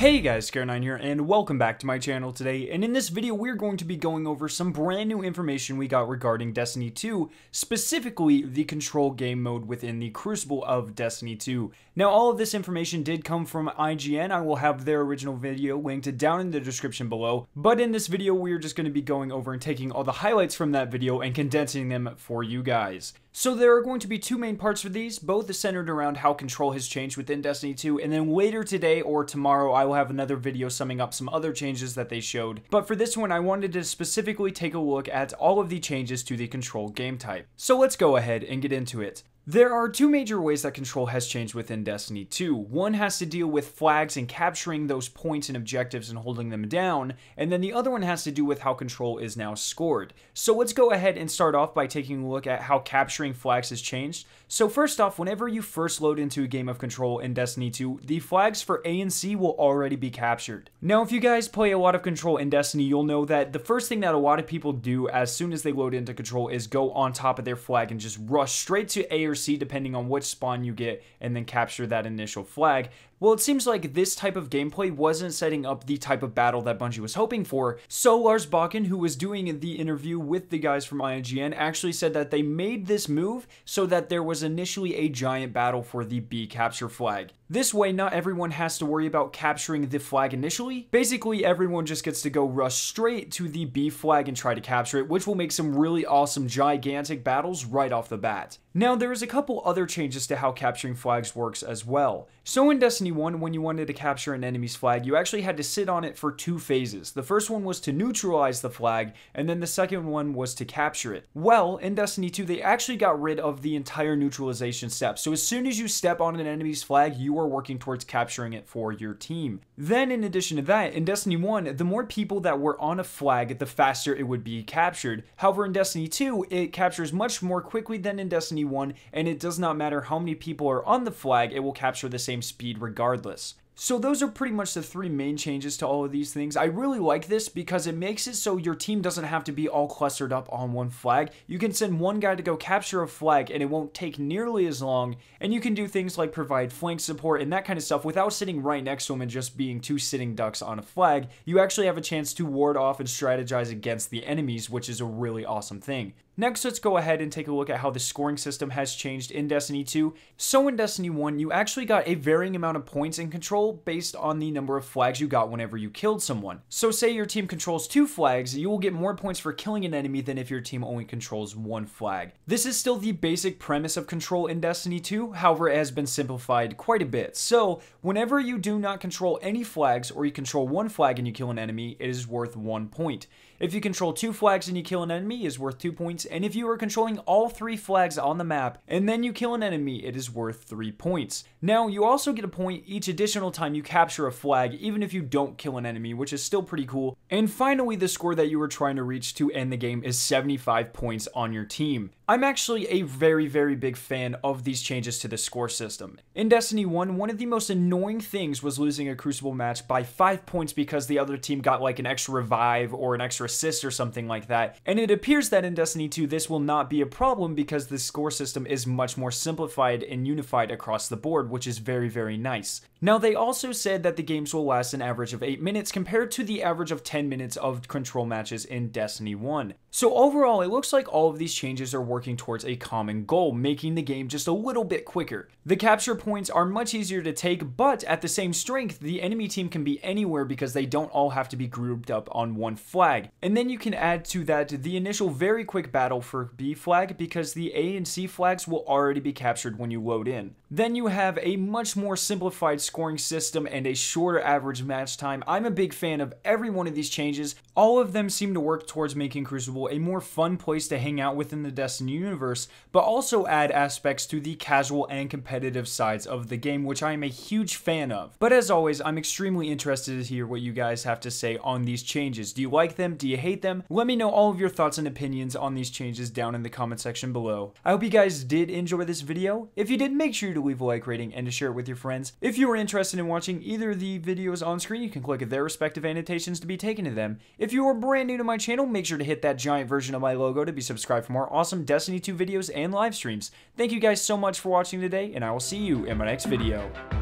Hey guys, Scare9 here, and welcome back to my channel today, and in this video we're going to be going over some brand new information we got regarding Destiny 2, specifically the control game mode within the Crucible of Destiny 2. Now all of this information did come from IGN. I will have their original video linked down in the description below, but in this video we're just going to be going over and taking all the highlights from that video and condensing them for you guys. So there are going to be two main parts for these, both centered around how control has changed within Destiny 2, and then later today or tomorrow I will have another video summing up some other changes that they showed. But for this one I wanted to specifically take a look at all of the changes to the control game type. So let's go ahead and get into it. There are two major ways that control has changed within Destiny 2. One has to deal with flags and capturing those points and objectives and holding them down, and then the other one has to do with how control is now scored. So let's go ahead and start off by taking a look at how capturing flags has changed. So first off, whenever you first load into a game of control in Destiny 2, the flags for A and C will already be captured. Now if you guys play a lot of control in Destiny, you'll know that the first thing that a lot of people do as soon as they load into control is go on top of their flag and just rush straight to A or C depending on which spawn you get and then capture that initial flag. Well, it seems like this type of gameplay wasn't setting up the type of battle that Bungie was hoping for. So Lars Bakken, who was doing the interview with the guys from IGN, actually said that they made this move so that there was initially a giant battle for the B capture flag. This way, not everyone has to worry about capturing the flag initially. Basically, everyone just gets to go rush straight to the B flag and try to capture it, which will make some really awesome, gigantic battles right off the bat. Now, there is a couple other changes to how capturing flags works as well. So in Destiny 1, when you wanted to capture an enemy's flag, you actually had to sit on it for two phases. The first one was to neutralize the flag, and then the second one was to capture it. Well, in Destiny 2, they actually got rid of the entire neutralization step. So as soon as you step on an enemy's flag, you are working towards capturing it for your team. Then in addition to that, in Destiny 1, the more people that were on a flag, the faster it would be captured. However, in Destiny 2, it captures much more quickly than in Destiny 1, and it does not matter how many people are on the flag, it will capture the same speed regardless. So those are pretty much the three main changes to all of these things. I really like this because it makes it so your team doesn't have to be all clustered up on one flag. You can send one guy to go capture a flag and it won't take nearly as long, and you can do things like provide flank support and that kind of stuff without sitting right next to him and just being two sitting ducks on a flag. You actually have a chance to ward off and strategize against the enemies, which is a really awesome thing. Next, let's go ahead and take a look at how the scoring system has changed in Destiny 2. So in Destiny 1, you actually got a varying amount of points in control based on the number of flags you got whenever you killed someone. So say your team controls 2 flags, you will get more points for killing an enemy than if your team only controls 1 flag. This is still the basic premise of control in Destiny 2, however it has been simplified quite a bit. So whenever you do not control any flags or you control 1 flag and you kill an enemy, it is worth 1 point. If you control 2 flags and you kill an enemy, it is worth 2 points. And if you are controlling all 3 flags on the map and then you kill an enemy, it is worth 3 points. Now, you also get a point each additional time you capture a flag, even if you don't kill an enemy, which is still pretty cool. And finally, the score that you were trying to reach to end the game is 75 points on your team. I'm actually a very, very big fan of these changes to the score system. In Destiny 1, one of the most annoying things was losing a Crucible match by 5 points because the other team got like an extra revive or an extra assist or something like that. And it appears that in Destiny 2, this will not be a problem because the score system is much more simplified and unified across the board, which is very, very nice. Now, they also said that the games will last an average of 8 minutes compared to the average of 10 minutes of control matches in Destiny 1. So overall, it looks like all of these changes are working towards a common goal, making the game just a little bit quicker. The capture points are much easier to take, but at the same strength, the enemy team can be anywhere because they don't all have to be grouped up on one flag. And then you can add to that the initial very quick battle for B flag because the A and C flags will already be captured when you load in. Then you have a much more simplified scoring system and a shorter average match time. I'm a big fan of every one of these changes. All of them seem to work towards making Crucible a more fun place to hang out within the Destiny universe, but also add aspects to the casual and competitive sides of the game, which I am a huge fan of. But as always, I'm extremely interested to hear what you guys have to say on these changes. Do you like them? Do you hate them? Let me know all of your thoughts and opinions on these changes down in the comment section below. I hope you guys did enjoy this video. If you did, make sure to leave a like rating and to share it with your friends. If you are interested in watching either of the videos on screen, you can click their respective annotations to be taken to them. If you are brand new to my channel, make sure to hit that giant version of my logo to be subscribed for more awesome Destiny 2 videos and live streams. Thank you guys so much for watching today, and I will see you in my next video.